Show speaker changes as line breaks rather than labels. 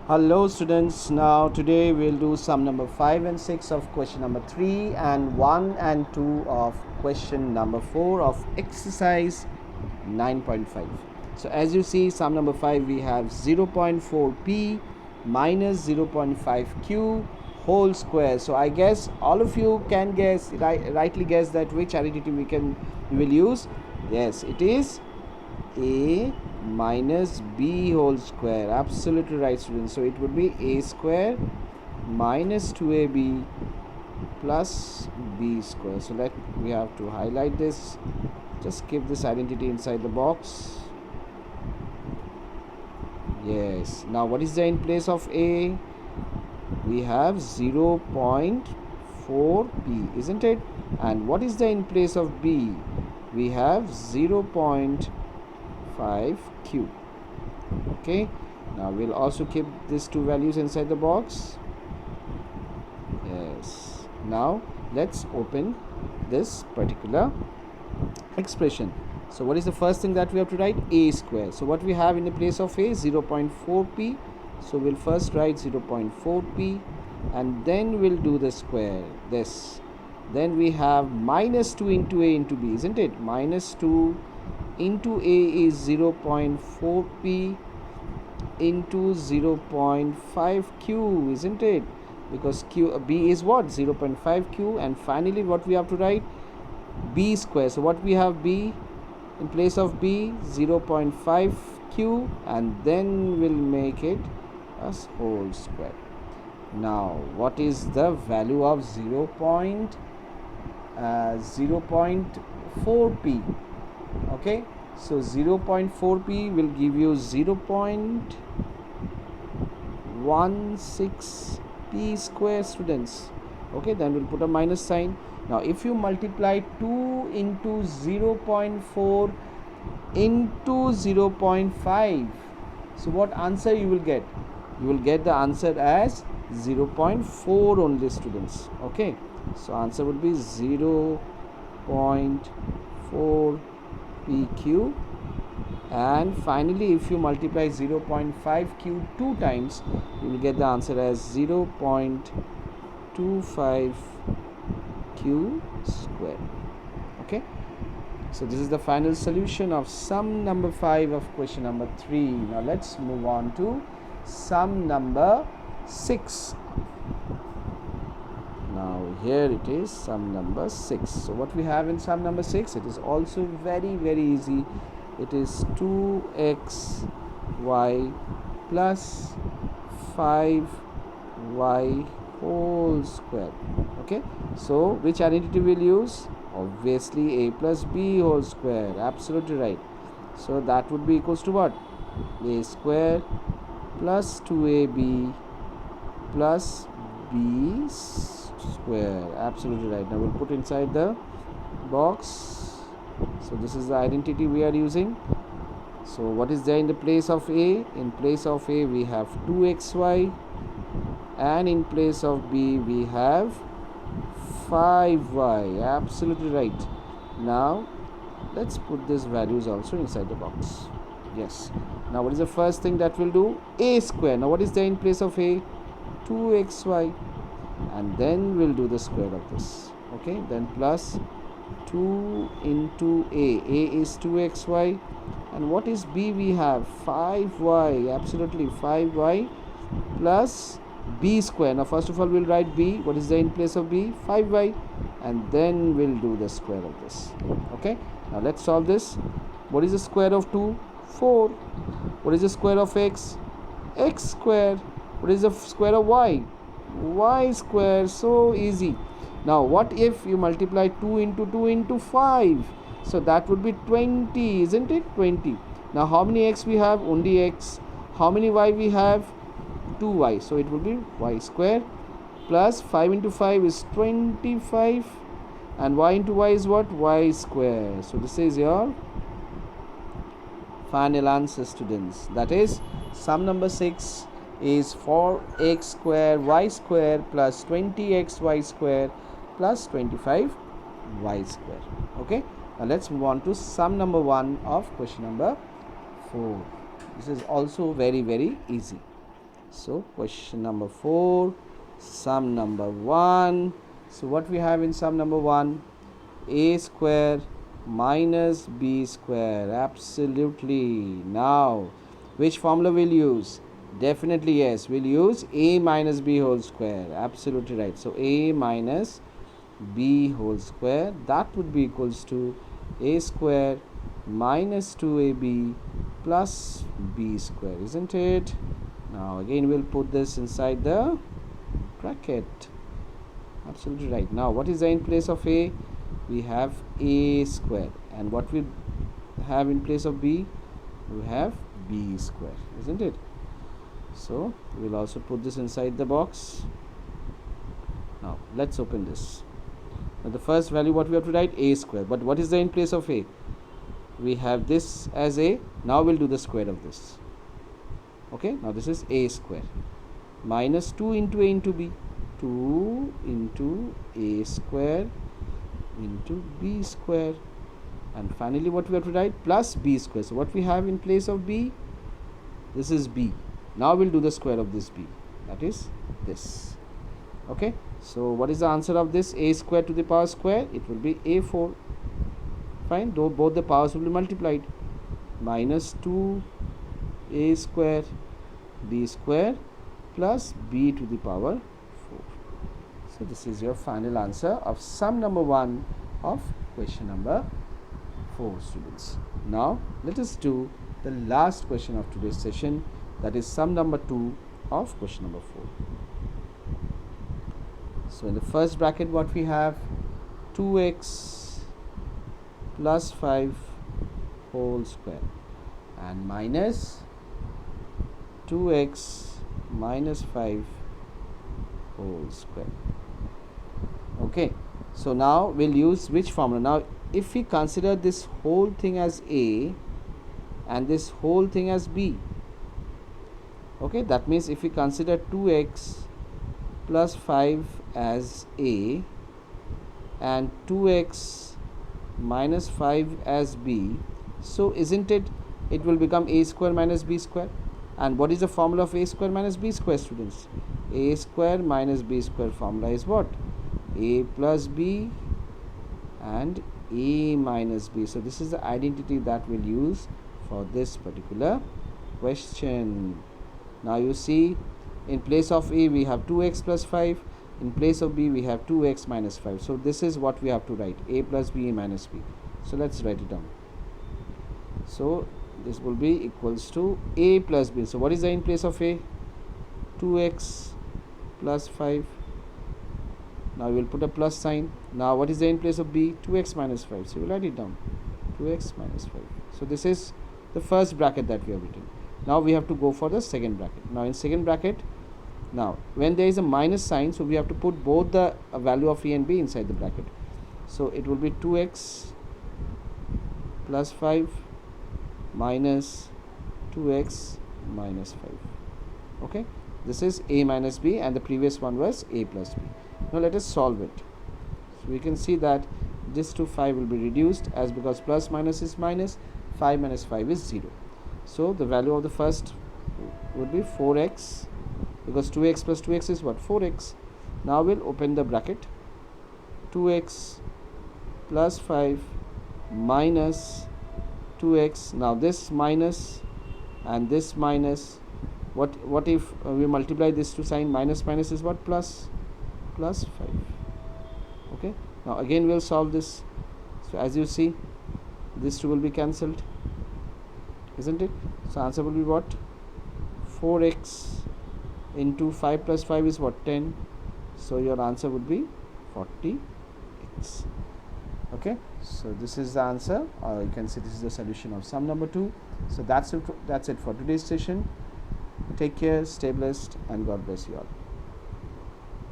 Hello students, now today we'll do sum number 5 and 6 of question number 3 and 1 and 2 of question number 4 of exercise 9.5. So as you see, sum number 5 we have 0.4p minus 0.5q whole square. So I guess all of you can guess, rightly guess that which identity we will use. Yes, it is a minus b whole square. Absolutely right, students. So it would be a square minus 2ab plus b square. So we have to highlight this. Just keep this identity inside the box. Yes. Now what is there in place of a? We have 0.4p, isn't it? And what is there in place of b? We have 0.5q. Okay, now we'll also keep these two values inside the box. Yes, now let's open this particular expression. So what is the first thing that we have to write? A square. So what we have in the place of a? 0.4p. So we'll first write 0.4p and then we'll do the square, this. Then we have minus 2 into a into b, isn't it? Minus 2 into a is 0.4p into 0.5q, isn't it? Because b is what? 0.5q. And finally what we have to write? B square. So what we have? B in place of b, 0.5q, and then we'll make it as whole square. Now what is the value of 0.4p? Okay, so 0.4p will give you 0.16p square, students. Okay, then we'll put a minus sign. Now if you multiply 2 into 0.4 into 0.5, so what answer you will get? You will get the answer as 0.4 only, students. Okay, so answer would be 0.4 pq, and finally if you multiply 0.5q 2 times, you will get the answer as 0.25q square. Okay, so this is the final solution of sum number 5 of question number 3. Now let's move on to sum number 6. Now here it is, sum number 6. So what we have in sum number 6, it is also very easy. It is 2xy plus 5y whole square. Okay, so which identity we'll use? Obviously a plus b whole square. Absolutely right. So that would be equals to what? A square plus 2ab plus b square. Absolutely right. Now we'll put inside the box. So this is the identity we are using. So what is there in the place of a? In place of a we have 2xy, and in place of b we have 5y. Absolutely right. Now let's put these values also inside the box. Yes. Now what is the first thing that we'll do? A square. Now what is there in place of a? 2xy, and then we'll do the square of this. Okay, then plus 2 into a is 2xy, and what is b? We have 5y. Absolutely, 5y plus b square. Now first of all we'll write b. What is there in place of b? 5y, and then we'll do the square of this. Okay, now let's solve this. What is the square of 2? 4. What is the square of x? X square. What is the square of y? Y square. So easy. Now what if you multiply 2 into 2 into 5? So that would be 20, isn't it? 20. Now how many x we have? Only x. How many y we have? 2y. So it will be y square plus 5 into 5 is 25, and y into y is what? Y square. So this is your final answer, students. That is sum number 6 is 4x square y square plus 20xy square plus 25y square. Okay, now let's move on to sum number 1 of question number 4. This is also very easy. So question number 4, sum number 1. So what we have in sum number 1? A square minus b square. Absolutely. Now which formula we'll use? Definitely yes, we'll use a minus b whole square. Absolutely right. So a minus b whole square, that would be equals to a square minus 2ab plus b square, isn't it? Now again we'll put this inside the bracket. Absolutely right. Now what is there in place of a? We have a square, and what we have in place of b? We have b square, isn't it? So we'll also put this inside the box. Now let's open this. Now the first value what we have to write, a square, but what is there in place of a? We have this as a. Now we'll do the square of this. Okay, now this is a square minus 2 into a into b, 2 into a square into b square, and finally what we have to write, plus b square. So what we have in place of b? This is b. Now we'll do the square of this b, that is this. Okay, so what is the answer of this? A square to the power square, it will be a4. Fine, though both the powers will be multiplied. Minus 2 a square b square plus b to the power 4. So this is your final answer of sum number 1 of question number 4, students. Now let us do the last question of today's session, that is sum number 2 of question number 4. So in the first bracket what we have, 2x plus 5 whole square and minus 2x minus 5 whole square. Okay, so now we'll use which formula? Now if we consider this whole thing as a and this whole thing as b, okay, that means if we consider 2x plus 5 as a and 2x minus 5 as b, so isn't it, it will become a square minus b square. And what is the formula of a square minus b square, students? A square minus b square formula is what? A plus b and a minus b. So this is the identity that we'll use for this particular question. Now you see, in place of a we have 2x plus 5, in place of b we have 2x minus 5. So this is what we have to write, a plus b, a minus b. So let's write it down. So this will be equals to a plus b. So what is the in place of a? 2x plus 5. Now we will put a plus sign. Now what is the in place of b? 2x minus 5. So we will write it down, 2x minus 5. So this is the first bracket that we have written. Now we have to go for the second bracket. Now in second bracket, now when there is a minus sign, so we have to put both the value of a and b inside the bracket. So it will be 2x plus 5 minus 2x minus 5. Okay, this is a minus b and the previous one was a plus b. Now let us solve it. So we can see that this to 5 will be reduced, as because plus minus is minus, 5 minus 5 is 0. So the value of the first would be 4x, because 2x plus 2x is what? 4x. Now we'll open the bracket, 2x plus 5 minus 2x. Now this minus and this minus, what if we multiply this to sign? Minus minus is what? Plus 5. Okay, now again we'll solve this. So as you see, this two will be cancelled, isn't it? So answer will be what? 4x into 5 plus 5 is what? 10. So your answer would be 40x. Okay, so this is the answer, or you can say this is the solution of sum number 2. So that's it for today's session. Take care, stay blessed, and God bless you all.